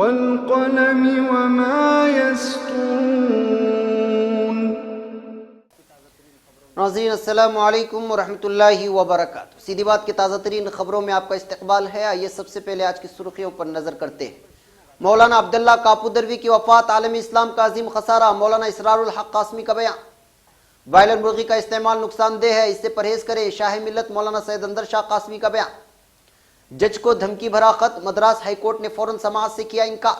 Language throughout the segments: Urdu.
والقلم وما يسطرون۔ ناظرین السلام علیکم ورحمۃ اللہ وبرکاتہ۔ سیدھی بات کی تازہ ترین خبروں میں آپ کا استقبال ہے۔ آئیے سب سے پہلے آج کی سرخیوں پر نظر کرتے ہیں۔ مولانا عبداللہ کاپودروی کی وفات عالم اسلام کا عظیم خسارہ، مولانا اسرار الحق قاسمی کا بیان۔ بائلر مرغی کا استعمال نقصان دہ ہے، اس سے پرہیز کرے، شاہ ملت مولانا سید اندر شاہ قاسمی کا بیان۔ جج کو دھمکی بھرا خط، مدراس ہائی کورٹ نے فوراً سماعت سے کیا انکار۔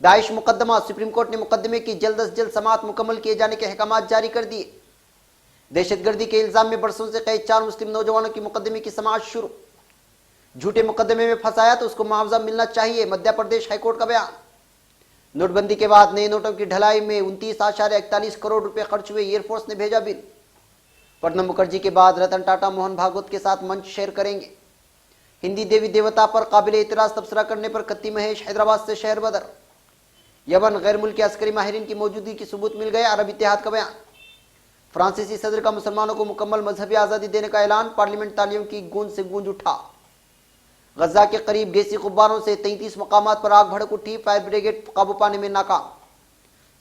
داعش مقدمہ، سپریم کورٹ نے مقدمے کی جلد از جلد سماعت مکمل کیے جانے کے احکامات جاری کر دیے۔ دہشت گردی کے الزام میں برسوں سے قید 4 مسلم نوجوانوں کی مقدمے کی سماعت شروع۔ جھوٹے مقدمے میں پھنسایا تو اس کو معاوضہ ملنا چاہیے، مدھیہ پردیش ہائی کورٹ کا بیان۔ نوٹ بندی کے بعد نئے نوٹوں کی ڈھلائی میں 29.41 کروڑ روپے خرچ ہوئے، ایئر فورس نے بھیجا بل۔ پرنب مکھرجی کے بعد رتن ٹاٹا موہن بھاگوت کے ساتھ منچ شیئر کریں گے۔ ہندی دیوی دیوتا پر قابل اعتراض تبصرہ کرنے پر کتی مہیش حیدرآباد سے شہر بدر۔ یمن غیر ملکی عسکری ماہرین کی موجودگی کی ثبوت مل گئے، عرب اتحاد کا بیان۔ فرانسیسی صدر کا مسلمانوں کو مکمل مذہبی آزادی دینے کا اعلان، پارلیمنٹ تالیوں کی گونج سے گونج اٹھا۔ غزہ کے قریب گیسی غباروں سے 33 مقامات پر آگ بھڑک اٹھی، فائر بریگیڈ قابو پانے میں ناکام۔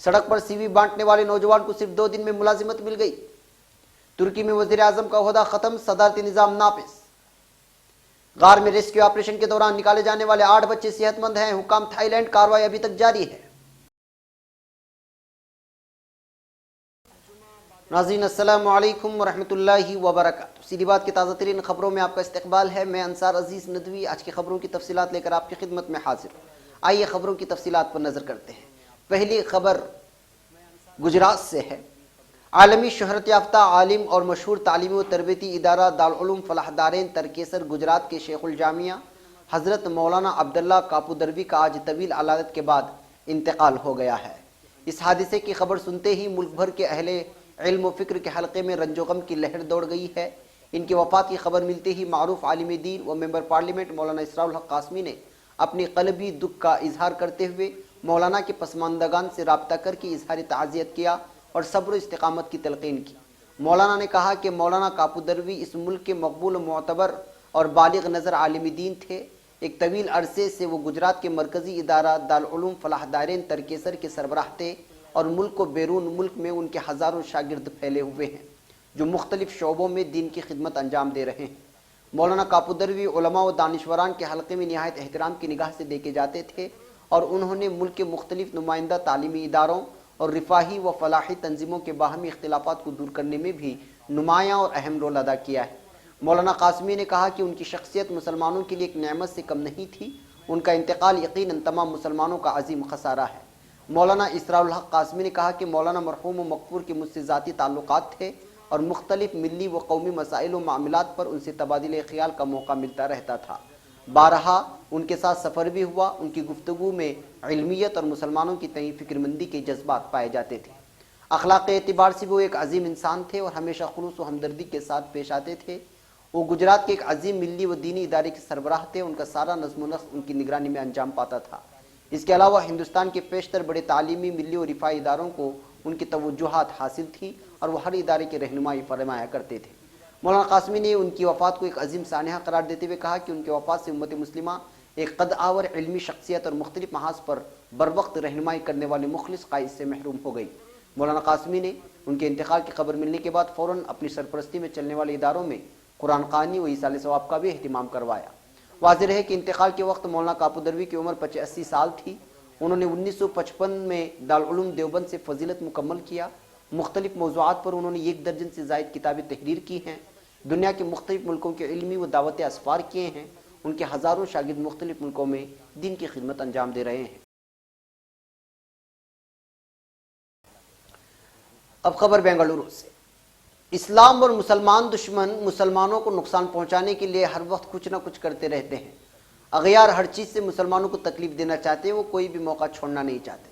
سڑک پر سی وی بانٹنے والے نوجوان کو صرف 2 دن میں ملازمت مل گئی۔ ترکی میں وزیر اعظم کا عہدہ ختم، صدارتی نظام نافذ۔ غار میں ریسکیو آپریشن کے دوران نکالے جانے والے 8 بچے صحت مند ہیں، حکام تھائی لینڈ، کارروائی ابھی تک جاری ہے۔ ناظرین السلام علیکم ورحمۃ اللہ وبرکاتہ۔ سیدھی بات کی تازہ ترین خبروں میں آپ کا استقبال ہے۔ میں انصار عزیز ندوی آج کی خبروں کی تفصیلات لے کر آپ کی خدمت میں حاضر ہوں۔ آئیے خبروں کی تفصیلات پر نظر کرتے ہیں۔ پہلی خبر گجرات سے ہے۔ عالمی شہرت یافتہ عالم اور مشہور تعلیمی و تربیتی ادارہ دارالعلوم فلاح دارین ترکیسر گجرات کے شیخ الجامعہ حضرت مولانا عبداللہ کاپودروی کا آج طویل علالت کے بعد انتقال ہو گیا ہے۔ اس حادثے کی خبر سنتے ہی ملک بھر کے اہل علم و فکر کے حلقے میں رنج و غم کی لہر دوڑ گئی ہے۔ ان کی وفات کی خبر ملتے ہی معروف عالم دین و ممبر پارلیمنٹ مولانا اسرار الحق قاسمی نے اپنی قلبی دکھ کا اظہار کرتے ہوئے مولانا کے پسماندگان سے رابطہ کر کے اظہار تعزیت کیا اور صبر و استقامت کی تلقین کی۔ مولانا نے کہا کہ مولانا کاپودروی اس ملک کے مقبول و معتبر اور بالغ نظر عالم دین تھے۔ ایک طویل عرصے سے وہ گجرات کے مرکزی ادارہ دارالعلوم فلاح دارین ترکیسر کے سربراہ تھے اور ملک و بیرون ملک میں ان کے ہزاروں شاگرد پھیلے ہوئے ہیں جو مختلف شعبوں میں دین کی خدمت انجام دے رہے ہیں۔ مولانا کاپودروی علماء و دانشوران کے حلقے میں نہایت احترام کی نگاہ سے دیکھے جاتے تھے اور انہوں نے ملک کے مختلف نمائندہ تعلیمی اداروں اور رفاہی و فلاحی تنظیموں کے باہمی اختلافات کو دور کرنے میں بھی نمایاں اور اہم رول ادا کیا ہے۔ مولانا قاسمی نے کہا کہ ان کی شخصیت مسلمانوں کے لیے ایک نعمت سے کم نہیں تھی۔ ان کا انتقال یقیناً تمام مسلمانوں کا عظیم خسارہ ہے۔ مولانا اسرار الحق قاسمی نے کہا کہ مولانا مرحوم و مغفور کے مجھ سے ذاتی تعلقات تھے اور مختلف ملی و قومی مسائل و معاملات پر ان سے تبادلہ خیال کا موقع ملتا رہتا تھا۔ بارہا ان کے ساتھ سفر بھی ہوا۔ ان کی گفتگو میں علمیت اور مسلمانوں کی تئیں فکر مندی کے جذبات پائے جاتے تھے۔ اخلاقی اعتبار سے وہ ایک عظیم انسان تھے اور ہمیشہ خلوص و ہمدردی کے ساتھ پیش آتے تھے۔ وہ گجرات کے ایک عظیم ملی و دینی ادارے کے سربراہ تھے۔ ان کا سارا نظم و نسق ان کی نگرانی میں انجام پاتا تھا۔ اس کے علاوہ ہندوستان کے پیشتر بڑے تعلیمی ملی و رفاہی اداروں کو ان کی توجہات حاصل تھی اور وہ ہر ادارے کی رہنمائی فرمایا کرتے تھے۔ مولانا قاسمی نے ان کی وفات کو ایک عظیم سانحہ قرار دیتے ہوئے کہا کہ ان کی وفات سے امت مسلمہ ایک قد آور علمی شخصیت اور مختلف محاذ پر بروقت رہنمائی کرنے والے مخلص قائد سے محروم ہو گئی۔ مولانا قاسمی نے ان کے انتقال کی خبر ملنے کے بعد فوراً اپنی سرپرستی میں چلنے والے اداروں میں قرآن خوانی و ایصال ثواب کا بھی اہتمام کروایا۔ واضح ہے کہ انتقال کے وقت مولانا کاپودروی کی عمر 85 سال تھی۔ انہوں نے 1955 میں دارالعلوم دیوبند سے فضیلت مکمل کیا۔ مختلف موضوعات پر انہوں نے 1 درجن سے زائد کتابیں تحریر کی ہیں۔ دنیا کے مختلف ملکوں کے علمی و دعوتی اسفار کیے ہیں۔ ان کے ہزاروں شاگرد مختلف ملکوں میں دین کی خدمت انجام دے رہے ہیں۔ اب خبر بنگلورو سے۔ اسلام اور مسلمان دشمن مسلمانوں کو نقصان پہنچانے کے لیے ہر وقت کچھ نہ کچھ کرتے رہتے ہیں۔ اغیار ہر چیز سے مسلمانوں کو تکلیف دینا چاہتے ہیں، وہ کوئی بھی موقع چھوڑنا نہیں چاہتے۔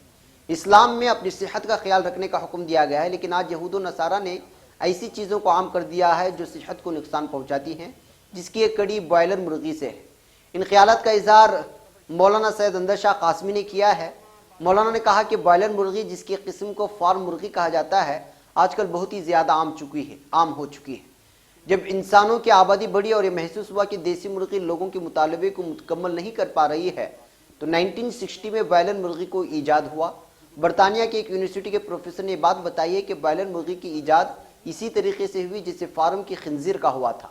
اسلام میں اپنی صحت کا خیال رکھنے کا حکم دیا گیا ہے، لیکن آج یہود و نصارہ نے ایسی چیزوں کو عام کر دیا ہے جو صحت کو نقصان پہنچاتی ہیں، جس کی ایک کڑی بائلر مرغی سے ہے۔ ان خیالات کا اظہار مولانا سید اندر شاہ قاسمی نے کیا ہے۔ مولانا نے کہا کہ بائلر مرغی، جس کی قسم کو فارم مرغی کہا جاتا ہے، آج کل بہت ہی زیادہ عام ہو چکی ہے۔ جب انسانوں کی آبادی بڑھی اور یہ محسوس ہوا کہ دیسی مرغی لوگوں کے مطالبے کو مکمل نہیں کر پا رہی ہے، تو 1960 میں بائلر مرغی کو ایجاد ہوا۔ برطانیہ کے ایک یونیورسٹی کے پروفیسر نے بات بتائی ہے کہ بائلر مرغی کی ایجاد اسی طریقے سے ہوئی جسے فارم کی خنزیر کا ہوا تھا۔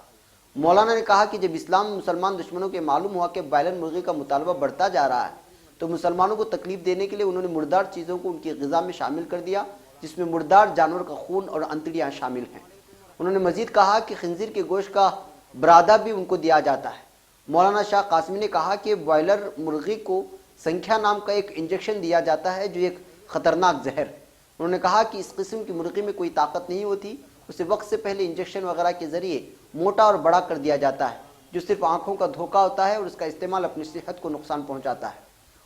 مولانا نے کہا کہ جب اسلام مسلمان دشمنوں کے معلوم ہوا کہ بائلر مرغی کا مطالبہ بڑھتا جا رہا ہے تو مسلمانوں کو تکلیف دینے کے لیے انہوں نے مردار چیزوں کو ان کی غذا میں شامل کر دیا، جس میں مردار جانور کا خون اور انتڑیاں شامل ہیں۔ انہوں نے مزید کہا کہ خنزیر کے گوشت کا برادہ بھی ان کو دیا جاتا ہے۔ مولانا شاہ قاسمی نے کہا کہ بائلر مرغی کو سنکھیا نام کا ایک انجیکشن دیا جاتا ہے جو ایک خطرناک زہر ہے۔ انہوں نے کہا کہ اس قسم کی مرغی میں کوئی طاقت نہیں ہوتی، اسے وقت سے پہلے انجیکشن وغیرہ کے ذریعے موٹا اور بڑا کر دیا جاتا ہے جو صرف آنکھوں کا دھوکہ ہوتا ہے اور اس کا استعمال اپنی صحت کو نقصان پہنچاتا ہے۔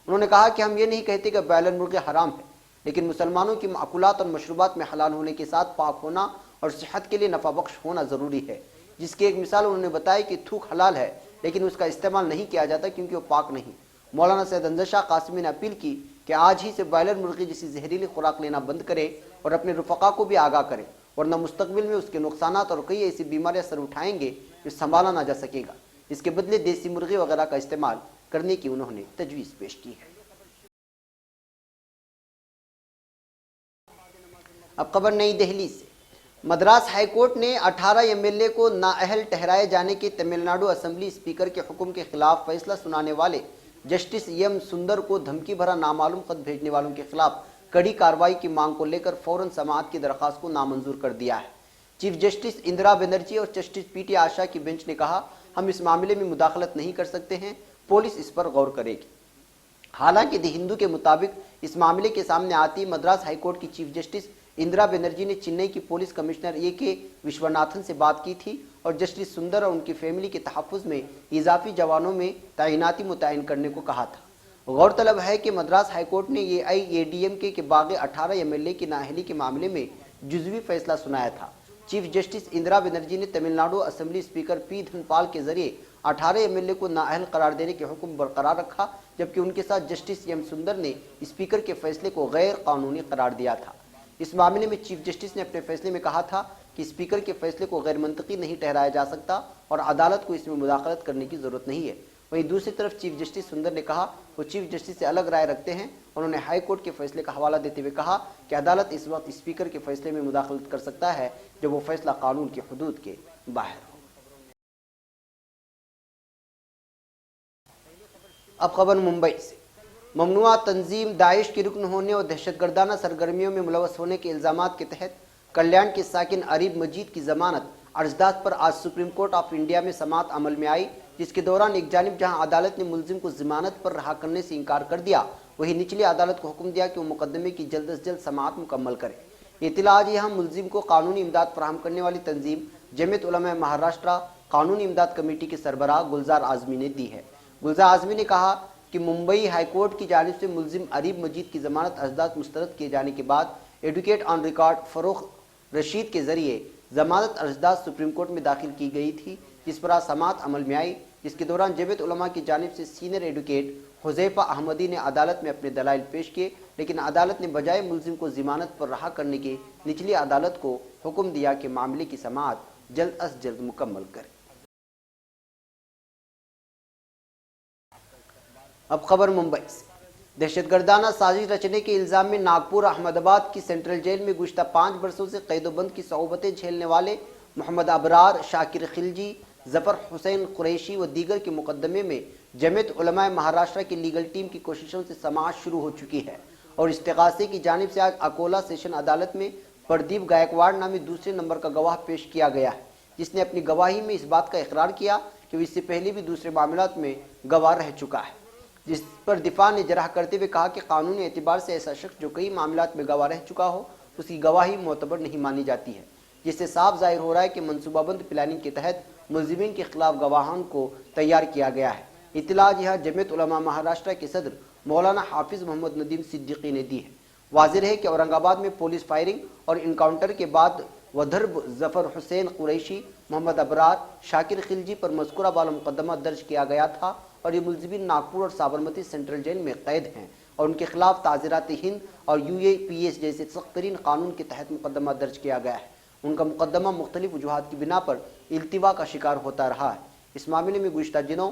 انہوں نے کہا کہ ہم یہ نہیں کہتے کہ بائلر مرغی حرام ہے، لیکن مسلمانوں کی معقولات اور مشروبات میں حلال ہونے کے ساتھ پاک ہونا اور صحت کے لیے نفع بخش ہونا ضروری ہے، جس کی ایک مثال انہوں نے بتائی کہ تھوک حلال ہے لیکن اس کا استعمال نہیں کیا جاتا کیونکہ وہ پاک نہیں۔ مولانا سید انظر شاہ قاسمی نے اپیل کی کہ آج ہی سے بائلر مرغی جیسی زہریلی خوراک لینا بند کرے اور اپنے رفقا کو بھی آگاہ کرے، ورنہ مستقبل میں اس کے نقصانات اور کئی ایسی بیماریاں سر اٹھائیں گے جو سنبھالا نہ جا سکے گا۔ اس کے بدلے دیسی مرغی وغیرہ کا استعمال کرنے کی انہوں نے تجویز پیش کی ہے۔ اب خبر نئی دہلی سے۔ مدراس ہائی کورٹ نے 18 ایم ایل اے کو نااہل ٹھہرائے جانے کے تمل ناڈو اسمبلی اسپیکر کے حکم کے خلاف فیصلہ سنانے والے جسٹس ایم سندر کو دھمکی بھرا نامعلوم خط بھیجنے والوں کے خلاف کڑی کارروائی کی مانگ کو لے کر فوراً سماعت کی درخواست کو نامنظور کر دیا ہے۔ چیف جسٹس اندرا بنرجی اور جسٹس پی ٹی آشا کی بینچ نے کہا، ہم اس معاملے میں مداخلت نہیں کر سکتے ہیں، پولیس اس پر غور کرے گی۔ حالانکہ دی ہندو کے مطابق اس معاملے کے سامنے آتی مدراس ہائی کورٹ کی چیف جسٹس اندرا بنرجی نے چنئی کی پولیس کمشنر اے کے وشوناتھن سے بات کی تھی اور جسٹس سندر اور ان کی فیملی کے تحفظ میں اضافی جوانوں میں تعیناتی متعین کرنے کو کہا تھا۔ غور طلب ہے کہ مدراس ہائی کورٹ نے اے آئی اے ڈی ایم کے باغی 18 ایم ایل اے کی نااہلی کے معاملے میں جزوی فیصلہ سنایا تھا۔ چیف جسٹس اندرا بنرجی نے تمل ناڈو اسمبلی اسپیکر پی دھن پال کے ذریعے 18 ایم ایل اے کو نااہل قرار دینے کے حکم برقرار رکھا، جبکہ ان کے ساتھ جسٹس ایم سندر نے اسپیکر کے فیصلے کو غیر قانونی قرار دیا تھا۔ اس معاملے میں چیف جسٹس نے اپنے فیصلے میں کہا تھا کہ اسپیکر کے فیصلے کو غیر منطقی نہیں ٹھہرایا جا سکتا اور عدالت کو اس میں مداخلت کرنے کی ضرورت نہیں ہے۔ وہیں دوسری طرف چیف جسٹس سندر نے کہا وہ چیف جسٹس سے الگ رائے رکھتے ہیں۔ انہوں نے ہائی کورٹ کے فیصلے کا حوالہ دیتے ہوئے کہا کہ عدالت اس وقت اسپیکر کے فیصلے میں مداخلت کر سکتا ہے جب وہ فیصلہ قانون کی حدود کے باہر ہو۔ اب خبر ممبئی سے۔ ممنوعہ تنظیم داعش کے رکن ہونے اور دہشت گردانہ سرگرمیوں میں ملوث ہونے کے الزامات کے تحت کلیان کے ساکن عریب مجید کی ضمانت عرضداشت پر آج سپریم کورٹ آف انڈیا میں سماعت عمل میں آئی، جس کے دوران ایک جانب جہاں عدالت نے ملزم کو ضمانت پر رہا کرنے سے انکار کر دیا، وہی نچلی عدالت کو حکم دیا کہ وہ مقدمے کی جلد از جلد سماعت مکمل کرے۔ اطلاع آج یہاں ملزم کو قانونی امداد فراہم کرنے والی تنظیم جمعیت علماء مہاراشٹرا قانونی امداد کمیٹی کے سربراہ گلزار اعظمی نے دی ہے۔ گلزار اعظمی نے کہا کہ ممبئی ہائی کورٹ کی جانب سے ملزم عریب مجید کی ضمانت عرضداشت مسترد کیے جانے کے بعد ایڈوکیٹ آن ریکارڈ فروخ رشید کے ذریعے ضمانت عرضداشت سپریم کورٹ میں داخل کی گئی تھی، جس پر آج سماعت عمل میں آئی، جس کے دوران جمعیت علماء کی جانب سے سینئر ایڈوکیٹ حذیفہ احمدی نے عدالت میں اپنے دلائل پیش کیے، لیکن عدالت نے بجائے ملزم کو ضمانت پر رہا کرنے کے نچلی عدالت کو حکم دیا کہ معاملے کی سماعت جلد از جلد مکمل کرے۔ اب خبر ممبئی سے۔ دہشت گردانہ سازش رچنے کے الزام میں ناگپور احمد آباد کی سینٹرل جیل میں گزشتہ 5 برسوں سے قید و بند کی صعوبتیں جھیلنے والے محمد ابرار، شاکر خلجی، ظفر حسین قریشی و دیگر کے مقدمے میں جمعیت علماء مہاراشٹرا کی لیگل ٹیم کی کوششوں سے سماعت شروع ہو چکی ہے اور استغاثے کی جانب سے آج اکولا سیشن عدالت میں پردیپ گائیکواڑ نامی دوسرے نمبر کا گواہ پیش کیا گیا ہے، جس نے اپنی گواہی میں اس بات کا اقرار کیا کہ وہ اس سے پہلے بھی دوسرے معاملات میں گواہ رہ چکا ہے، جس پر دفاع نے جرح کرتے ہوئے کہا کہ قانونی اعتبار سے ایسا شخص جو کئی معاملات میں گواہ رہ چکا ہو اس کی گواہی معتبر نہیں مانی جاتی ہے، جس سے صاف ظاہر ہو رہا ہے کہ منصوبہ بند پلاننگ کے تحت ملزمین کے خلاف گواہان کو تیار کیا گیا ہے۔ اطلاع یہاں جمعیت علماء مہاراشٹرا کے صدر مولانا حافظ محمد ندیم صدیقی نے دی ہے۔ واضح ہے کہ اورنگ آباد میں پولیس فائرنگ اور انکاؤنٹر کے بعد ودرب ظفر حسین قریشی، محمد ابرار، شاکر خلجی پر مذکورہ والا مقدمہ درج کیا گیا تھا اور یہ ملزمین ناگپور اور سابرمتی سینٹرل جیل میں قید ہیں اور ان کے خلاف تعزیرات ہند اور یو اے پی ایس جیسے سخت ترین قانون کے تحت مقدمہ درج کیا گیا ہے۔ ان کا مقدمہ مختلف وجوہات کی بنا پر التوا کا شکار ہوتا رہا ہے۔ اس معاملے میں گزشتہ دنوں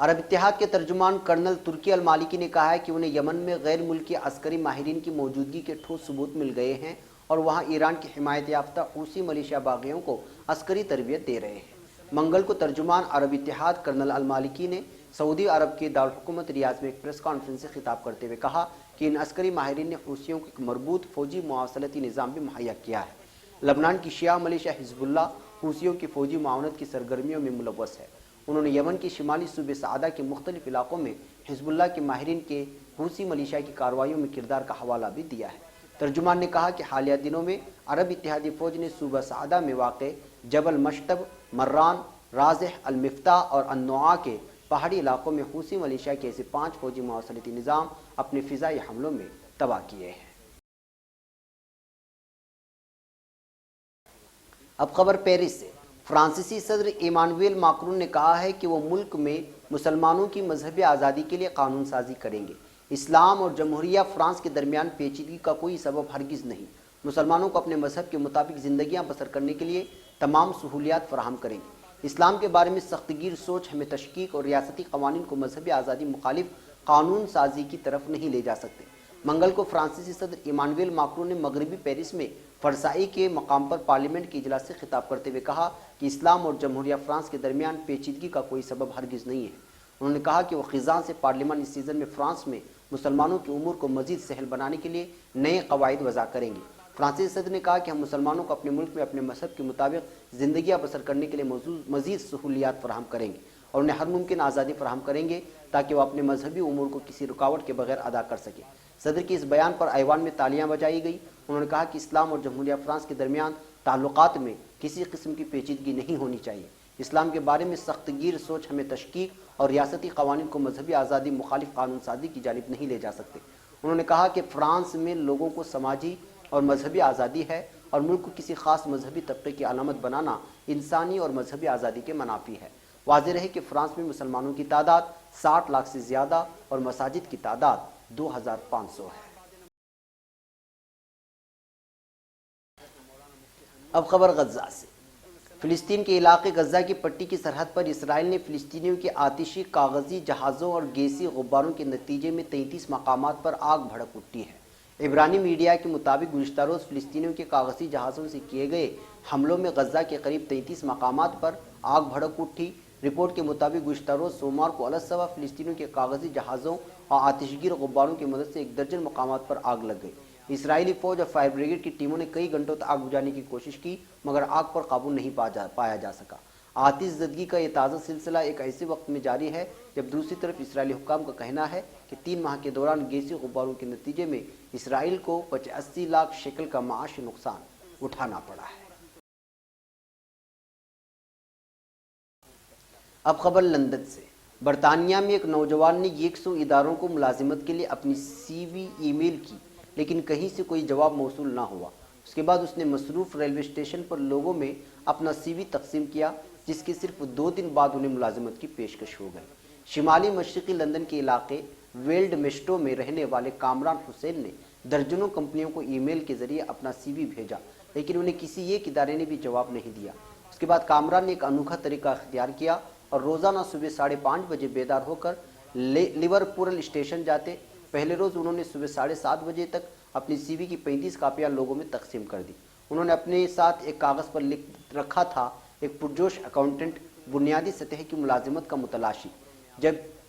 عرب اتحاد کے ترجمان کرنل ترکی المالکی نے کہا ہے کہ انہیں یمن میں غیر ملکی عسکری ماہرین کی موجودگی کے ٹھوس ثبوت مل گئے ہیں اور وہاں ایران کی حمایت یافتہ حوثی ملیشیا باغیوں کو عسکری تربیت دے رہے ہیں۔ منگل کو ترجمان عرب اتحاد کرنل المالکی نے سعودی عرب کے دارالحکومت ریاض میں ایک پریس کانفرنس سے خطاب کرتے ہوئے کہا کہ ان عسکری ماہرین نے حوثیوں کو ایک مربوط فوجی مواصلاتی نظام بھی مہیا کیا ہے۔ لبنان کی شیعہ ملیشیا حزب اللہ حوثیوں کی فوجی معاونت کی سرگرمیوں میں ملوث ہے۔ انہوں نے یمن کے شمالی صوبے سعدہ کے مختلف علاقوں میں حزب اللہ کے ماہرین کے حوثی ملیشیا کی کارروائیوں میں کردار کا حوالہ بھی دیا ہے۔ ترجمان نے کہا کہ حالیہ دنوں میں عرب اتحادی فوج نے صوبہ سعدہ میں واقع جبل مشتب، مران، رازح، المفتاح اور النوعا کے پہاڑی علاقوں میں حوثی ملیشیا کے ایسے 5 فوجی مواصلاتی نظام اپنے فضائی حملوں میں تباہ کیے ہیں۔ اب خبر پیرس سے۔ فرانسیسی صدر ایمانویل ماکرون نے کہا ہے کہ وہ ملک میں مسلمانوں کی مذہبی آزادی کے لیے قانون سازی کریں گے۔ اسلام اور جمہوریہ فرانس کے درمیان پیچیدگی کا کوئی سبب ہرگز نہیں۔ مسلمانوں کو اپنے مذہب کے مطابق زندگیاں بسر کرنے کے لیے تمام سہولیات فراہم کریں گے۔ اسلام کے بارے میں سخت گیر سوچ ہمیں تشکیک اور ریاستی قوانین کو مذہبی آزادی مخالف قانون سازی کی طرف نہیں لے جا سکتے۔ منگل کو فرانسیسی صدر ایمانویل ماکرون نے مغربی پیرس میں فرسائی کے مقام پر پارلیمنٹ کے اجلاس سے خطاب کرتے ہوئے کہا کہ اسلام اور جمہوریہ فرانس کے درمیان پیچیدگی کا کوئی سبب ہرگز نہیں ہے۔ انہوں نے کہا کہ وہ خزاں سے پارلیمان اس سیزن میں فرانس میں مسلمانوں کی امور کو مزید سہل بنانے کے لیے نئے قواعد وضع کریں گے۔ فرانسیسی صدر نے کہا کہ ہم مسلمانوں کو اپنے ملک میں اپنے مذہب کے مطابق زندگیاں بسر کرنے کے لیے مزید سہولیات فراہم کریں گے اور انہیں ہر ممکن آزادی فراہم کریں گے تاکہ وہ اپنے مذہبی امور کو کسی رکاوٹ کے بغیر ادا کر سکیں۔ صدر کے اس بیان پر ایوان میں تالیاں بجائی گئی۔ انہوں نے کہا کہ اسلام اور جمہوریہ فرانس کے درمیان تعلقات میں کسی قسم کی پیچیدگی نہیں ہونی چاہیے۔ اسلام کے بارے میں سخت گیر سوچ ہمیں تشکیک اور ریاستی قوانین کو مذہبی آزادی مخالف قانون سازی کی جانب نہیں لے جا سکتے۔ انہوں نے کہا کہ فرانس میں لوگوں کو سماجی اور مذہبی آزادی ہے اور ملک کو کسی خاص مذہبی طبقے کی علامت بنانا انسانی اور مذہبی آزادی کے منافی ہے۔ واضح رہے کہ فرانس میں مسلمانوں کی تعداد 60 لاکھ سے زیادہ اور مساجد کی تعداد 2500 ہے۔ اب خبر غزہ سے۔ فلسطین کے علاقے غزہ کی پٹی کی سرحد پر اسرائیل نے فلسطینیوں کے آتشی کاغذی جہازوں اور گیسی غباروں کے نتیجے میں 33 مقامات پر آگ بھڑک اٹھی ہے۔ عبرانی میڈیا کے مطابق گزشتہ روز فلسطینیوں کے کاغذی جہازوں سے کیے گئے حملوں میں غزہ کے قریب 33 مقامات پر آگ بھڑک اٹھی۔ رپورٹ کے مطابق گزشتہ روز سوموار کو الصبح فلسطینیوں کے کاغذی جہازوں اور آتش گیر غباروں کی مدد سے 1 درجن مقامات پر آگ لگ گئی۔ اسرائیلی فوج اور فائر بریگیڈ کی ٹیموں نے کئی گھنٹوں تک آگ بجھانے کی کوشش کی مگر آگ پر قابو نہیں پایا جا سکا۔ آتش زدگی کا یہ تازہ سلسلہ ایک ایسے وقت میں جاری ہے جب دوسری طرف اسرائیلی حکام کا کہنا ہے کہ 3 ماہ کے دوران گیسی غباروں کے نتیجے میں اسرائیل کو 85 لاکھ شیکل کا معاشی نقصان اٹھانا پڑا ہے۔ اب خبر لندن سے۔ برطانیہ میں ایک نوجوان نے 100 اداروں کو ملازمت کے لیے اپنی سی وی ای میل کی لیکن کہیں سے کوئی جواب موصول نہ ہوا۔ اس کے بعد اس نے مصروف ریلوے اسٹیشن پر لوگوں میں اپنا سی وی تقسیم کیا جس کے صرف 2 دن بعد انہیں ملازمت کی پیشکش ہو گئی۔ شمالی مشرقی لندن کے علاقے ویلڈ میسٹو میں رہنے والے کامران حسین نے درجنوں کمپنیوں کو ای میل کے ذریعے اپنا سی وی بھیجا لیکن انہیں کسی ایک ادارے نے بھی جواب نہیں دیا۔ اس کے بعد کامران نے ایک انوکھا طریقہ اختیار کیا اور روزانہ صبح 5:30 بجے بیدار ہو کر لیورپول اسٹیشن جاتے۔ پہلے روز انہوں نے صبح 7:30 بجے تک اپنی سی وی کی 35 کاپیاں لوگوں میں تقسیم کر دی۔ انہوں نے اپنے ساتھ ایک کاغذ پر لکھ رکھا تھا، ایک پرجوش اکاؤنٹنٹ، بنیادی سطح کی ملازمت کا متلاشی۔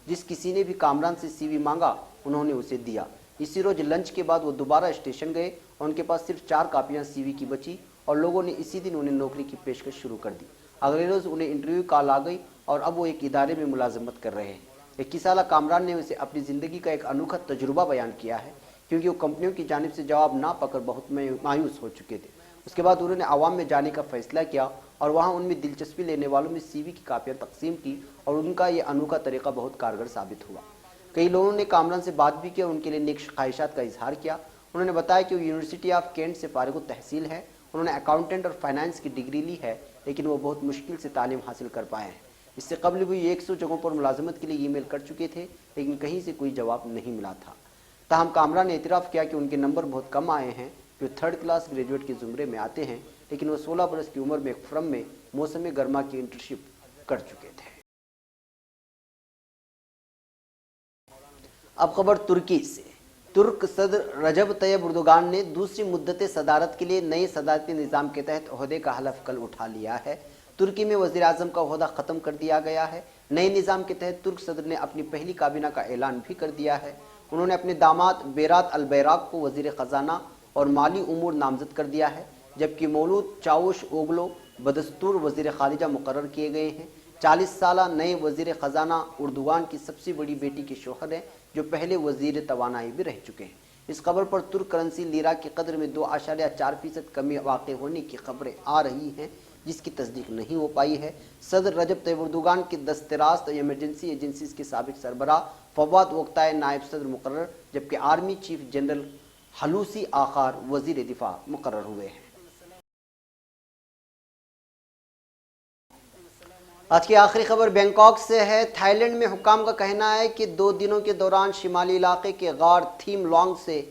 جس کسی نے بھی کامران سے سی وی مانگا انہوں نے اسے دیا۔ اسی روز لنچ کے بعد وہ دوبارہ اسٹیشن گئے اور ان کے پاس صرف 4 کاپیاں سی وی کی بچی اور لوگوں نے اسی دن انہیں نوکری کی پیشکش شروع کر دی۔ اگلے روز انہیں انٹرویو کال آ گئی اور اب وہ ایک ادارے میں ملازمت کر رہے ہیں۔ 21 سالہ کامران نے اسے اپنی زندگی کا ایک انوکھا تجربہ بیان کیا ہے کیونکہ وہ کمپنیوں کی جانب سے جواب نہ پا کر بہت مایوس ہو چکے تھے۔ اس کے بعد انہوں نے عوام میں جانے کا فیصلہ کیا اور وہاں ان میں دلچسپی لینے والوں میں سی وی کی کاپیاں تقسیم کی اور ان کا یہ انوکھا طریقہ بہت کارگر ثابت ہوا۔ کئی لوگوں نے کامران سے بات بھی کی اور ان کے لیے نیک خواہشات کا اظہار کیا۔ انہوں نے بتایا کہ وہ یونیورسٹی آف کینٹ سے فارغ التحصیل ہے۔ انہوں نے اکاؤنٹنٹ اور فائنانس کی ڈگری لی ہے لیکن وہ بہت مشکل سے تعلیم حاصل کر پائے ہیں۔ اس سے قبل بھی 100 جگہوں پر ملازمت کے لیے ای میل کر چکے تھے لیکن کہیں سے کوئی جواب نہیں ملا تھا۔ تاہم کامران نے اعتراف کیا کہ ان کے نمبر بہت کم آئے ہیں، جو 3rd کلاس گریجویٹ کے زمرے میں آتے ہیں، لیکن وہ 16 برس کی عمر میں ایک فرم میں موسم گرما کی انٹرنشپ کر چکے تھے۔ اب خبر ترکی سے۔ ترک صدر رجب طیب اردوگان نے دوسری مدت صدارت کے لیے نئے صدارتی نظام کے تحت عہدے کا حلف کل اٹھا لیا ہے۔ ترکی میں وزیر اعظم کا عہدہ ختم کر دیا گیا ہے۔ نئے نظام کے تحت ترک صدر نے اپنی پہلی کابینہ کا اعلان بھی کر دیا ہے۔ انہوں نے اپنے داماد بیرات البیراق کو وزیر خزانہ اور مالی امور نامزد کر دیا ہے، جبکہ مولود چاوش اوگلو بدستور وزیر خارجہ مقرر کیے گئے ہیں۔ 40 سالہ نئے وزیر خزانہ اردوغان کی سب سے بڑی بیٹی کے شوہر ہیں، جو پہلے وزیر توانائی بھی رہ چکے ہیں۔ اس خبر پر ترک کرنسی لیرا کی قدر میں 2.4% کمی واقع ہونے کی خبریں آ رہی ہیں، جس کی تصدیق نہیں ہو پائی ہے۔ صدر رجب طیب اردوغان کی دست راست ایمرجنسی ایجنسیز کے سابق سربراہ فواد اوکتائے نائب صدر مقرر، جبکہ آرمی چیف جنرل حلوسی آخار وزیر دفاع مقرر ہوئے ہیں۔ آج کی آخری خبر بینکاک سے ہے۔ تھائی لینڈ میں حکام کا کہنا ہے کہ 2 دنوں کے دوران شمالی علاقے کے غار تھیم لانگ سے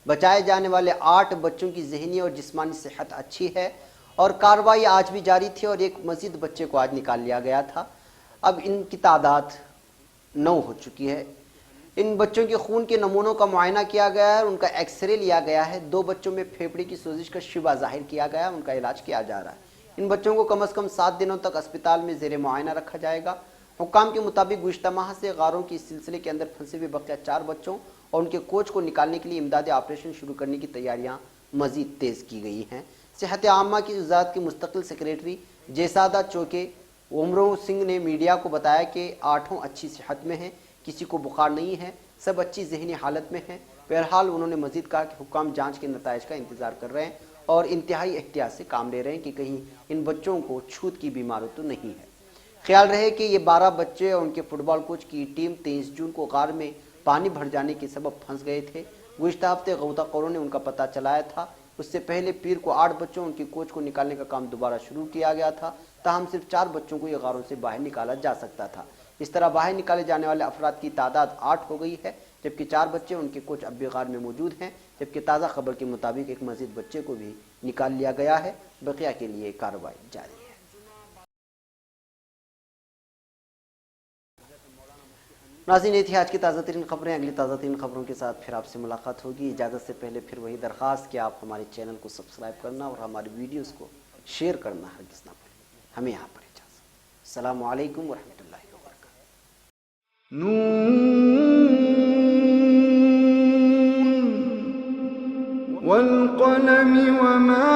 بچائے جانے والے 8 بچوں کی ذہنی اور جسمانی صحت اچھی ہے، اور کارروائی آج بھی جاری تھی اور ایک مزید بچے کو آج نکال لیا گیا تھا۔ اب ان کی تعداد 9 ہو چکی ہے۔ ان بچوں کے خون کے نمونوں کا معائنہ کیا گیا ہے اور ان کا ایکس رے لیا گیا ہے۔ 2 بچوں میں پھیپھڑے کی سوزش کا شبہ ظاہر کیا گیا ہے، ان کا علاج کیا جا رہا ہے۔ ان بچوں کو کم از کم 7 دنوں تک اسپتال میں زیر معائنہ رکھا جائے گا۔ حکام کے مطابق گزشتہ ماہ سے غاروں کے اس سلسلے کے اندر پھنسے ہوئے بقیہ 4 بچوں اور ان کے کوچ کو نکالنے کے لیے امدادی آپریشن شروع کرنے کی تیاریاں مزید تیز کی گئی ہیں۔ صحت عامہ کی وزارت کے مستقل سیکریٹری جیسادہ چوکے اومرو سنگھ نے میڈیا کو بتایا کہ 8 اچھی صحت میں ہیں، کسی کو بخار نہیں ہے، سب اچھی ذہنی حالت میں ہیں۔ بہرحال انہوں نے مزید کہا کہ حکام جانچ کے نتائج کا انتظار کر رہے ہیں اور انتہائی احتیاط سے کام لے رہے ہیں کہ کہیں ان بچوں کو چھوت کی بیماری تو نہیں ہے۔ خیال رہے کہ یہ 12 بچے اور ان کے فٹ بال کوچ کی ٹیم 23 جون کو غار میں پانی بھر جانے کے سبب پھنس گئے تھے۔ گزشتہ ہفتے غوطہ خوروں نے ان کا پتہ چلایا تھا۔ اس سے پہلے پیر کو 8 بچوں اور ان کے کوچ کو نکالنے کا کام دوبارہ شروع کیا گیا تھا، تاہم صرف 4 بچوں کو یہ غاروں سے باہر نکالا جا سکتا تھا۔ اس طرح باہر نکالے جانے والے افراد کی تعداد 8 ہو گئی ہے، جبکہ 4 بچے اور ان کے کوچ اب بھی غار میں موجود ہیں، جبکہ تازہ خبر کے مطابق ایک مزید بچے کو بھی نکال لیا گیا ہے۔ بقیہ کے لیے کارروائی جاری ہے۔ ناظرین، یہ تھی آج کی تازہ ترین خبریں۔ اگلی تازہ ترین خبروں کے ساتھ پھر آپ سے ملاقات ہوگی۔ اجازت سے پہلے پھر وہی درخواست کہ آپ ہمارے چینل کو سبسکرائب کرنا اور ہماری ویڈیوز کو شیئر کرنا ہرگز نہ بھولیں۔ ہمیں یہاں پر اجازت۔ السلام علیکم ورحمۃ اللہ وبرکاتہ۔ والقلم وما